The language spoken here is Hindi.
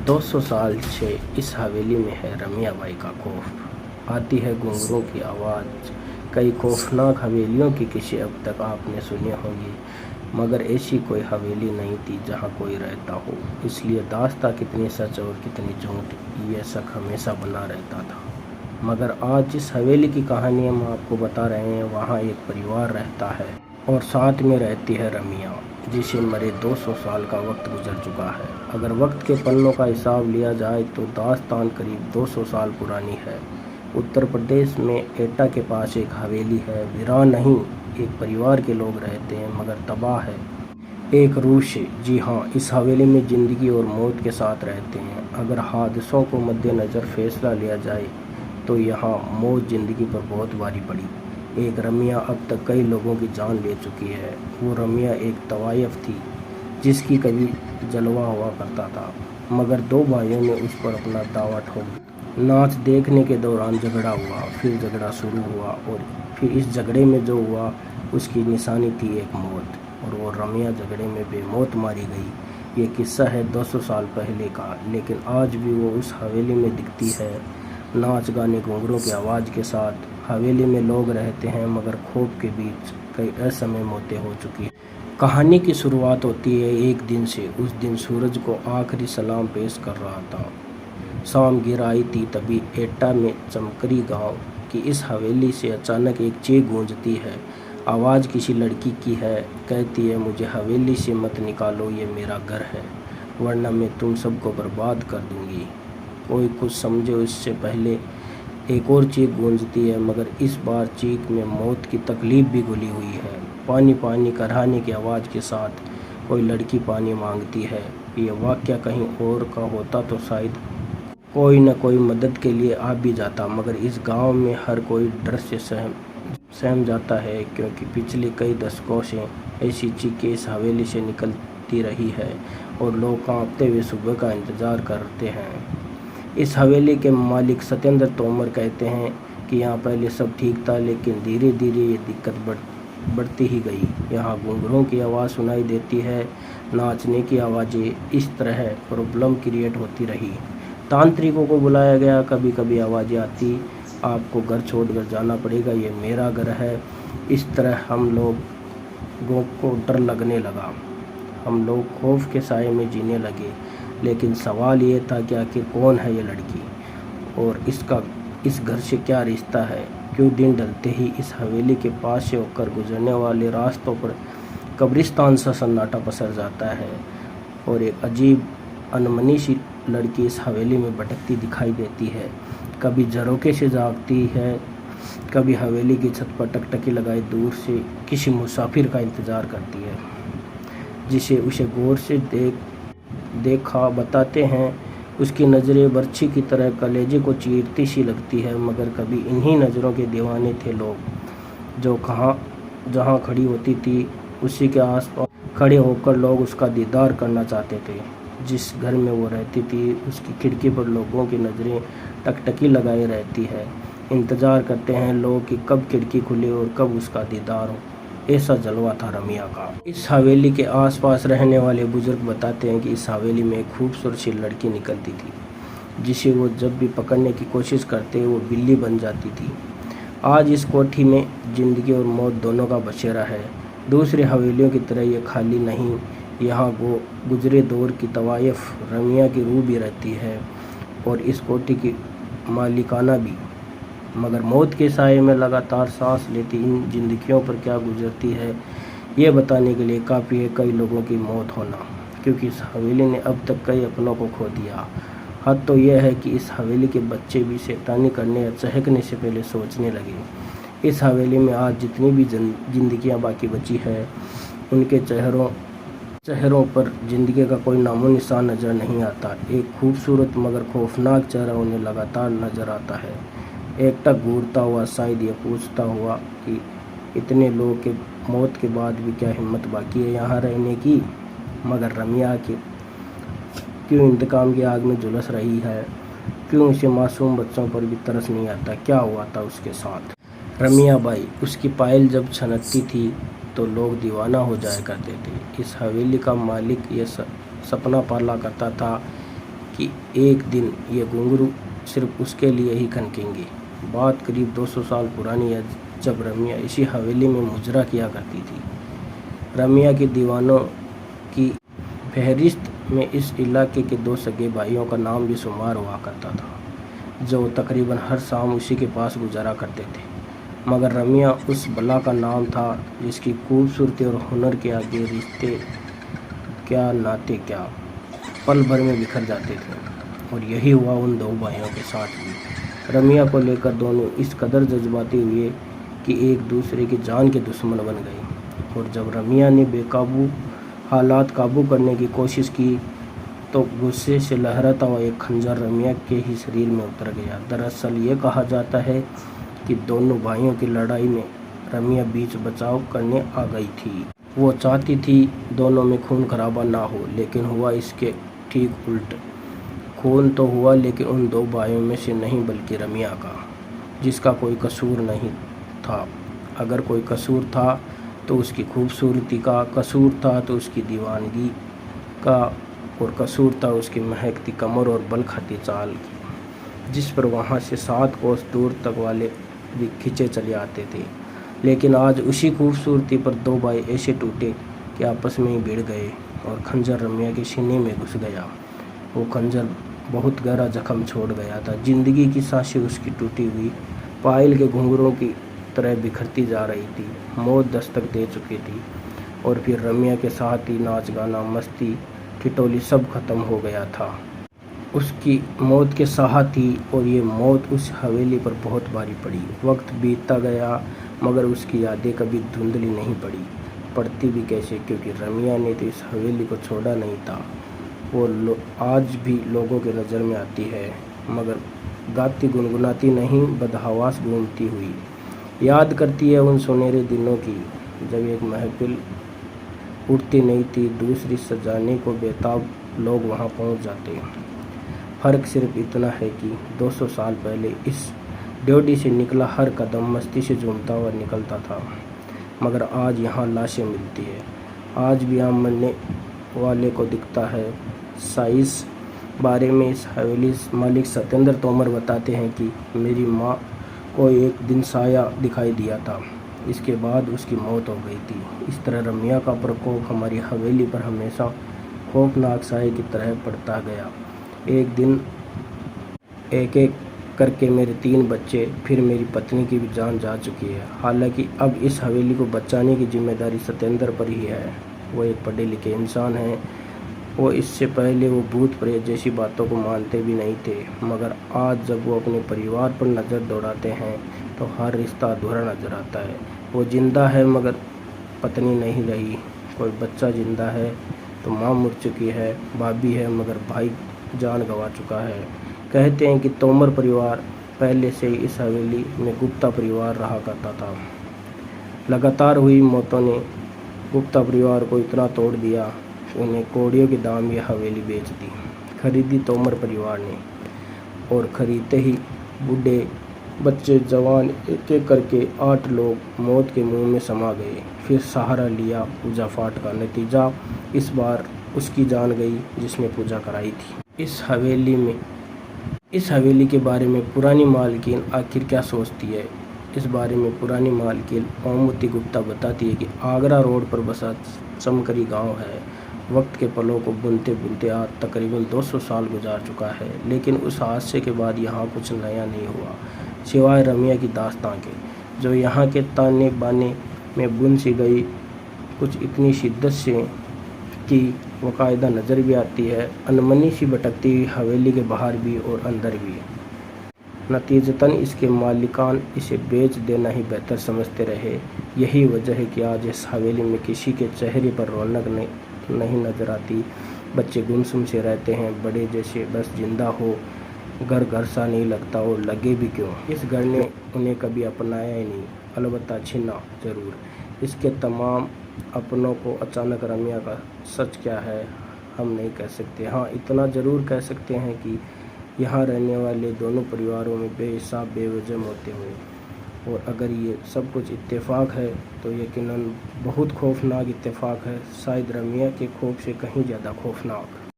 200 साल से इस हवेली में है रमिया बाई का खौफ। आती है घुंघरूं की आवाज़। कई खौफनाक हवेलियों की किसी अब तक आपने सुनी होंगी, मगर ऐसी कोई हवेली नहीं थी जहां कोई रहता हो। इसलिए दास्तां कितनी सच और कितनी झूठ, ये शक हमेशा बना रहता था। मगर आज जिस हवेली की कहानी हम आपको बता रहे हैं, वहाँ एक परिवार रहता है और साथ में रहती है रमिया, जिसे मरे 200 साल का वक्त गुजर चुका है। अगर वक्त के पन्नों का हिसाब लिया जाए तो दास्तान करीब 200 साल पुरानी है। उत्तर प्रदेश में एटा के पास एक हवेली है। वीरान नहीं, एक परिवार के लोग रहते हैं, मगर तबाह है एक रूह से। जी हाँ, इस हवेली में ज़िंदगी और मौत के साथ रहते हैं। अगर हादसों को मद्देनज़र फैसला लिया जाए तो यहाँ मौत ज़िंदगी पर बहुत भारी पड़ी। एक रमिया अब तक कई लोगों की जान ले चुकी है। वो रमिया एक तवायफ थी जिसकी कभी जलवा हुआ करता था, मगर दो भाइयों ने उस पर अपना दावा ठोक दिया। नाच देखने के दौरान झगड़ा हुआ, फिर झगड़ा शुरू हुआ और फिर इस झगड़े में जो हुआ उसकी निशानी थी एक मौत, और वो रमिया झगड़े में बेमौत मारी गई। ये किस्सा है 200 साल पहले का, लेकिन आज भी वो उस हवेली में दिखती है, नाच गाने घुंघरूं की आवाज़ के साथ। हवेली में लोग रहते हैं, मगर खौफ के बीच कई असमय मौतें हो चुकी हैं। कहानी की शुरुआत होती है एक दिन से। उस दिन सूरज को आखिरी सलाम पेश कर रहा था। शाम गिर आई थी, तभी एटा में चमकरी गांव की इस हवेली से अचानक एक चीख गूंजती है। आवाज़ किसी लड़की की है। कहती है, मुझे हवेली से मत निकालो, ये मेरा घर है, वरना मैं तुम सबको बर्बाद कर दूंगी। कोई कुछ समझे उससे पहले एक और चीख गूंजती है, मगर इस बार चीख में मौत की तकलीफ भी घुली हुई है। पानी पानी कराहने की आवाज़ के साथ कोई लड़की पानी मांगती है। ये वाक़या कहीं और का होता तो शायद कोई न कोई मदद के लिए आ भी जाता, मगर इस गांव में हर कोई डर से सहम जाता है, क्योंकि पिछले कई दशकों से ऐसी चीखें इस हवेली से निकलती रही है और लोग कांपते हुए सुबह का इंतज़ार करते हैं। इस हवेली के मालिक सत्येंद्र तोमर कहते हैं कि यहाँ पहले सब ठीक था, लेकिन धीरे धीरे ये दिक्कत बढ़ती ही गई। यहाँ घुंघरूं की आवाज़ सुनाई देती है, नाचने की आवाज़ें, इस तरह प्रॉब्लम क्रिएट होती रही। तांत्रिकों को बुलाया गया, कभी कभी आवाज़ें आती, आपको घर छोड़कर जाना पड़ेगा, ये मेरा घर है। इस तरह हम लोगों को डर लगने लगा। हम लोग खौफ के साए में जीने लगे। लेकिन सवाल ये था कि आखिर कौन है ये लड़की और इसका इस घर से क्या रिश्ता है। क्यों दिन ढलते ही इस हवेली के पास से होकर गुजरने वाले रास्तों पर कब्रिस्तान सा सन्नाटा पसर जाता है और एक अजीब अनमनी सी लड़की इस हवेली में भटकती दिखाई देती है। कभी झरोके से जागती है, कभी हवेली की छत पर टकटकी लगाए दूर से किसी मुसाफिर का इंतज़ार करती है, जिसे उसे गौर से देखा बताते हैं। उसकी नज़रें बर्छी की तरह कलेजे को चीरती सी लगती है, मगर कभी इन्हीं नज़रों के दीवाने थे लोग, जो जहाँ खड़ी होती थी उसी के आसपास खड़े होकर लोग उसका दीदार करना चाहते थे। जिस घर में वो रहती थी उसकी खिड़की पर लोगों की नज़रें टकटकी लगाए रहती है। इंतज़ार करते हैं लोग कि कब खिड़की खुले और कब उसका दीदार हो। ऐसा जलवा था रमिया का। इस हवेली के आसपास रहने वाले बुजुर्ग बताते हैं कि इस हवेली में एक खूबसूरत सी लड़की निकलती थी, जिसे वो जब भी पकड़ने की कोशिश करते वो बिल्ली बन जाती थी। आज इस कोठी में ज़िंदगी और मौत दोनों का बसेरा है। दूसरी हवेलियों की तरह ये खाली नहीं। यहाँ वो गुजरे दौर की तवायफ रमिया की रूह भी रहती है और इस कोठी की मालिकाना भी। मगर मौत के साए में लगातार सांस लेती इन जिंदगियों पर क्या गुजरती है, ये बताने के लिए काफ़ी है कई लोगों की मौत होना, क्योंकि इस हवेली ने अब तक कई अपनों को खो दिया। हद तो यह है कि इस हवेली के बच्चे भी शैतानी करने या चहकने से पहले सोचने लगे। इस हवेली में आज जितनी भी जिंदगियां बाकी बची है, उनके चेहरों पर ज़िंदगी का कोई नामो निशान नज़र नहीं आता। एक खूबसूरत मगर खौफनाक चेहरा उन्हें लगातार नज़र आता है। एकटक घूरता हुआ, शायद ये पूछता हुआ कि इतने लोग के मौत के बाद भी क्या हिम्मत बाकी है यहाँ रहने की। मगर रमिया के क्यों इंतकाम की आग में झुलस रही है? क्यों उसे मासूम बच्चों पर भी तरस नहीं आता? क्या हुआ था उसके साथ? रमिया बाई, उसकी पायल जब छनकती थी तो लोग दीवाना हो जाया करते थे। इस हवेली का मालिक ये सपना पाला करता था कि एक दिन ये घुंघरू सिर्फ उसके लिए ही खनकेंगे। बात करीब 200 साल पुरानी है, जब रमिया इसी हवेली में मुजरा किया करती थी। रमिया के दीवानों की फहरिस्त में इस इलाके के 2 सगे भाइयों का नाम भी शुमार हुआ करता था, जो तकरीबन हर शाम उसी के पास गुजारा करते थे। मगर रमिया उस बला का नाम था जिसकी खूबसूरती और हुनर के आगे रिश्ते क्या, नाते क्या, पल भर में बिखर जाते थे। और यही हुआ उन 2 भाइयों के साथ भी। रमिया को लेकर दोनों इस कदर जज्बाती हुए कि एक दूसरे की जान के दुश्मन बन गए। और जब रमिया ने बेकाबू हालात काबू करने की कोशिश की तो गुस्से से लहराता हुआ एक खंजर रमिया के ही शरीर में उतर गया। दरअसल ये कहा जाता है कि दोनों भाइयों की लड़ाई में रमिया बीच बचाव करने आ गई थी। वो चाहती थी दोनों में खून खराबा ना हो, लेकिन हुआ इसके ठीक उल्ट। खून तो हुआ, लेकिन उन 2 भाइयों में से नहीं, बल्कि रमिया का, जिसका कोई कसूर नहीं था। अगर कोई कसूर था तो उसकी खूबसूरती का, कसूर था तो उसकी दीवानगी का, और कसूर था उसकी महकती कमर और बल खाती चाल की, जिस पर वहाँ से 7 कोस दूर तक वाले भी खींचे चले आते थे। लेकिन आज उसी खूबसूरती पर 2 भाई ऐसे टूटे कि आपस में ही भिड़ गए और खंजर रमिया के सीने में घुस गया। वो खंजर बहुत गहरा जख्म छोड़ गया था। जिंदगी की सांसें उसकी टूटी हुई पायल के घुंघरों की तरह बिखरती जा रही थी। मौत दस्तक दे चुकी थी और फिर रमिया के साथ ही नाच गाना, मस्ती, ठिठोली सब खत्म हो गया था। उसकी मौत के साथ ही, और ये मौत उस हवेली पर बहुत भारी पड़ी। वक्त बीतता गया मगर उसकी यादें कभी धुंधली नहीं पड़ती भी कैसे, क्योंकि रमिया ने तो इस हवेली को छोड़ा नहीं था। वो आज भी लोगों के नज़र में आती है, मगर गाती गुनगुनाती नहीं, बदहवास घूमती हुई। याद करती है उन सुनहरे दिनों की, जब एक महफिल उठती नहीं थी, दूसरी सजाने को बेताब लोग वहां पहुंच जाते। फ़र्क सिर्फ इतना है कि 200 साल पहले इस ड्योढ़ी से निकला हर कदम मस्ती से झूमता हुआ निकलता था, मगर आज यहाँ लाशें मिलती है। आज भी यहाँ मरने वाले को दिखता है। साइस बारे में इस हवेली मालिक सत्येंद्र तोमर बताते हैं कि मेरी माँ को एक दिन साया दिखाई दिया था, इसके बाद उसकी मौत हो गई थी। इस तरह रमिया का प्रकोप हमारी हवेली पर हमेशा खौफनाक साए की तरह पड़ता गया। एक दिन एक एक करके मेरे 3 बच्चे, फिर मेरी पत्नी की भी जान जा चुकी है। हालांकि अब इस हवेली को बचाने की जिम्मेदारी सत्येंद्र पर ही है। वो एक पढ़े लिखे इंसान हैं। वो इससे पहले वो भूत प्रेत जैसी बातों को मानते भी नहीं थे, मगर आज जब वो अपने परिवार पर नज़र दौड़ाते हैं तो हर रिश्ता अधूरा नज़र आता है। वो जिंदा है मगर पत्नी नहीं रही, कोई बच्चा जिंदा है तो माँ मर चुकी है, भाभी है मगर भाई जान गंवा चुका है। कहते हैं कि तोमर परिवार पहले से ही इस हवेली में गुप्ता परिवार रहा करता था। लगातार हुई मौतों ने गुप्ता परिवार को इतना तोड़ दिया, उन्हें कौड़ियों के दाम ये हवेली बेच दी। खरीदी तोमर परिवार ने, और खरीदते ही बूढ़े बच्चे जवान एक एक करके 8 लोग मौत के मुंह में समा गए। फिर सहारा लिया पूजा पाठ का। नतीजा इस बार उसकी जान गई जिसने पूजा कराई थी। इस हवेली के बारे में पुरानी मालकिन आखिर क्या सोचती है? इस बारे में पुरानी मालकिन ओमवती गुप्ता बताती है कि आगरा रोड पर बसा चमकरी गांव है। वक्त के पलों को बुनते बुनते आज तकरीबन 200 साल गुजार चुका है, लेकिन उस हादसे के बाद यहाँ कुछ नया नहीं हुआ, सिवाय रमिया की दास्तां के, जो यहाँ के ताने बाने में बुन सी गई, कुछ इतनी शिद्दत से कि बाकायदा नज़र भी आती है, अनमनी सी भटकती हुई हवेली के बाहर भी और अंदर भी। नतीजतन इसके मालिकान इसे बेच देना ही बेहतर समझते रहे। यही वजह है कि आज इस हवेली में किसी के चेहरे पर रौनक नहीं नजर आती। बच्चे गुमसुम से रहते हैं, बड़े जैसे बस जिंदा हो, घर घर सा नहीं लगता, और लगे भी क्यों। इस घर ने उन्हें कभी अपनाया ही नहीं, अलबत्ता छीना ज़रूर। इसके तमाम अपनों को अचानक रमिया का सच क्या है हम नहीं कह सकते। हाँ, इतना ज़रूर कह सकते हैं कि यहाँ रहने वाले दोनों परिवारों में बेहिसाब बेवजह मौतें हुई, और अगर ये सब कुछ इत्तेफाक है तो यकीनन बहुत खौफनाक इत्तेफाक है, शायद रमिया के खौफ से कहीं ज़्यादा खौफनाक।